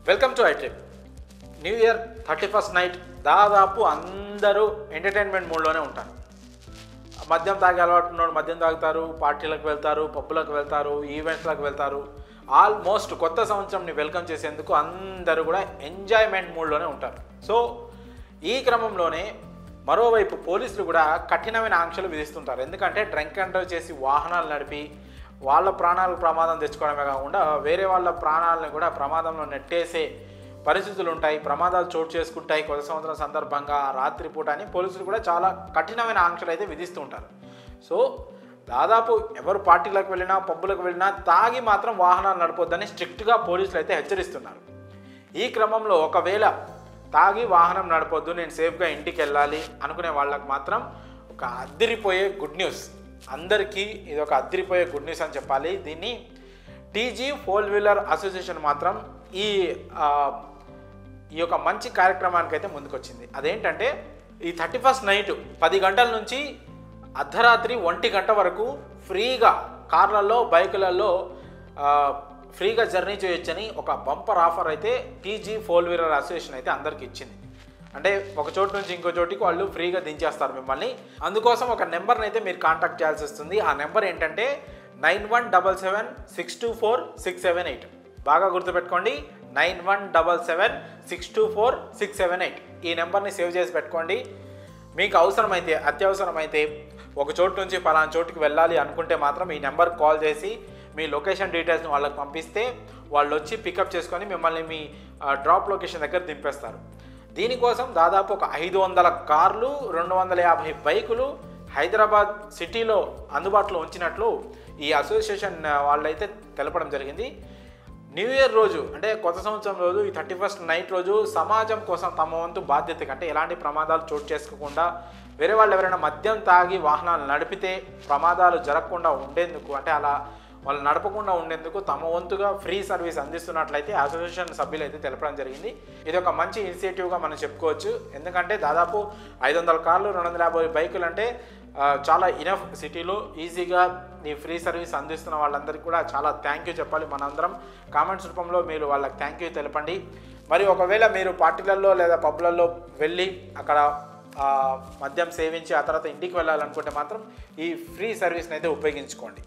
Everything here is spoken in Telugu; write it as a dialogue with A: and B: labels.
A: Welcome to iTrip. New year 31st night దాదాపు అందరూ ఎంటర్టైన్మెంట్ మూడ్లోనే ఉంటారు. మద్యం తాగే అలవాటు ఉన్నోడు మద్యం తాగుతారు, పార్టీలకు వెళ్తారు, పబ్బులకు వెళ్తారు, ఈవెంట్లకు వెళ్తారు. ఆల్మోస్ట్ కొత్త సంవత్సరంని వెల్కమ్ చేసేందుకు అందరూ కూడా ఎంజాయ్మెంట్ మూడ్లోనే ఉంటారు. సో ఈ క్రమంలోనే మరోవైపు పోలీసులు కూడా కఠినమైన ఆంక్షలు విధిస్తుంటారు. ఎందుకంటే డ్రంక్ అండ్ డ్రైవ్ చేసి వాహనాలు నడిపి వాళ్ళ ప్రాణాలకు ప్రమాదం తెచ్చుకోవడమే కాకుండా వేరే వాళ్ళ ప్రాణాలను కూడా ప్రమాదంలో నెట్టేసే పరిస్థితులు ఉంటాయి, ప్రమాదాలు చోటు చేసుకుంటాయి. కొత్త సంవత్సరం సందర్భంగా రాత్రిపూట అని పోలీసులు కూడా చాలా కఠినమైన ఆంక్షలు అయితే విధిస్తూ ఉంటారు. సో దాదాపు ఎవరు పార్టీలకు వెళ్ళినా పబ్బులకు వెళ్ళినా తాగి మాత్రం వాహనాలు నడపొద్దని స్ట్రిక్ట్గా పోలీసులు అయితే హెచ్చరిస్తున్నారు. ఈ క్రమంలో ఒకవేళ తాగి వాహనం నడపొద్దు, నేను సేఫ్గా ఇంటికి వెళ్ళాలి అనుకునే వాళ్ళకి మాత్రం ఒక అద్దిరిపోయే గుడ్ న్యూస్. అందరికీ ఇది ఒక అద్దిరిపోయే గుడ్ న్యూస్ అని చెప్పాలి. దీన్ని టీజీ ఫోర్ వీలర్ అసోసియేషన్ మాత్రం ఈ యొక్క మంచి కార్యక్రమానికి అయితే ముందుకొచ్చింది. అదేంటంటే ఈ 31st నైట్ 10 గంటల నుంచి అర్ధరాత్రి 1 గంట వరకు ఫ్రీగా కార్లలో బైకులలో ఫ్రీగా జర్నీ చేయొచ్చని ఒక బంపర్ ఆఫర్ అయితే టీజీ ఫోర్ వీలర్ అసోసియేషన్ అయితే అందరికి ఇచ్చింది. అంటే ఒక చోటు నుంచి ఇంకో చోటికి వాళ్ళు ఫ్రీగా దించేస్తారు మిమ్మల్ని. అందుకోసం ఒక నెంబర్ని అయితే మీరు కాంటాక్ట్ చేయాల్సి వస్తుంది. ఆ నెంబర్ ఏంటంటే 9177624678. బాగా గుర్తుపెట్టుకోండి, 9177624678. ఈ నెంబర్ని సేవ్ చేసి పెట్టుకోండి. మీకు అవసరమైతే అత్యవసరమైతే ఒక చోటు నుంచి పలానా చోటుకి వెళ్ళాలి అనుకుంటే మాత్రం ఈ నెంబర్కి కాల్ చేసి మీ లొకేషన్ డీటెయిల్స్ని వాళ్ళకి పంపిస్తే వాళ్ళు వచ్చి పికప్ చేసుకొని మిమ్మల్ని మీ డ్రాప్ లొకేషన్ దగ్గర దింపేస్తారు. దీనికోసం దాదాపు ఒక 500 కార్లు 250 బైకులు హైదరాబాద్ సిటీలో అందుబాటులో ఉంచినట్లు ఈ అసోసియేషన్ వాళ్ళైతే తెలపడం జరిగింది. న్యూ ఇయర్ రోజు అంటే కొత్త సంవత్సరం రోజు ఈ 31st నైట్ రోజు సమాజం కోసం తమ వంతు బాధ్యత కంటే ఎలాంటి ప్రమాదాలు చోటు చేసుకోకుండా వేరే వాళ్ళు ఎవరైనా మద్యం తాగి వాహనాలు నడిపితే ప్రమాదాలు జరగకుండా ఉండేందుకు, అంటే అలా వాళ్ళు నడపకుండా ఉండేందుకు తమ వంతుగా ఫ్రీ సర్వీస్ అందిస్తున్నట్లయితే అసోసియేషన్ సభ్యులు అయితే తెలపడం జరిగింది. ఇది ఒక మంచి ఇనిషియేటివ్గా మనం చెప్పుకోవచ్చు. ఎందుకంటే దాదాపు 500 కార్లు 250 బైకులు అంటే చాలా ఇనఫ్. సిటీలో ఈజీగా ఈ ఫ్రీ సర్వీస్ అందిస్తున్న వాళ్ళందరికీ కూడా చాలా థ్యాంక్ యూ చెప్పాలి. మనందరం కామెంట్స్ రూపంలో మీరు వాళ్ళకి థ్యాంక్ యూ తెలపండి. మరి ఒకవేళ మీరు పార్టీలలో లేదా పబ్లలో వెళ్ళి అక్కడ మద్యం సేవించి ఆ తర్వాత ఇంటికి వెళ్ళాలనుకుంటే మాత్రం ఈ ఫ్రీ సర్వీస్ని అయితే ఉపయోగించుకోండి.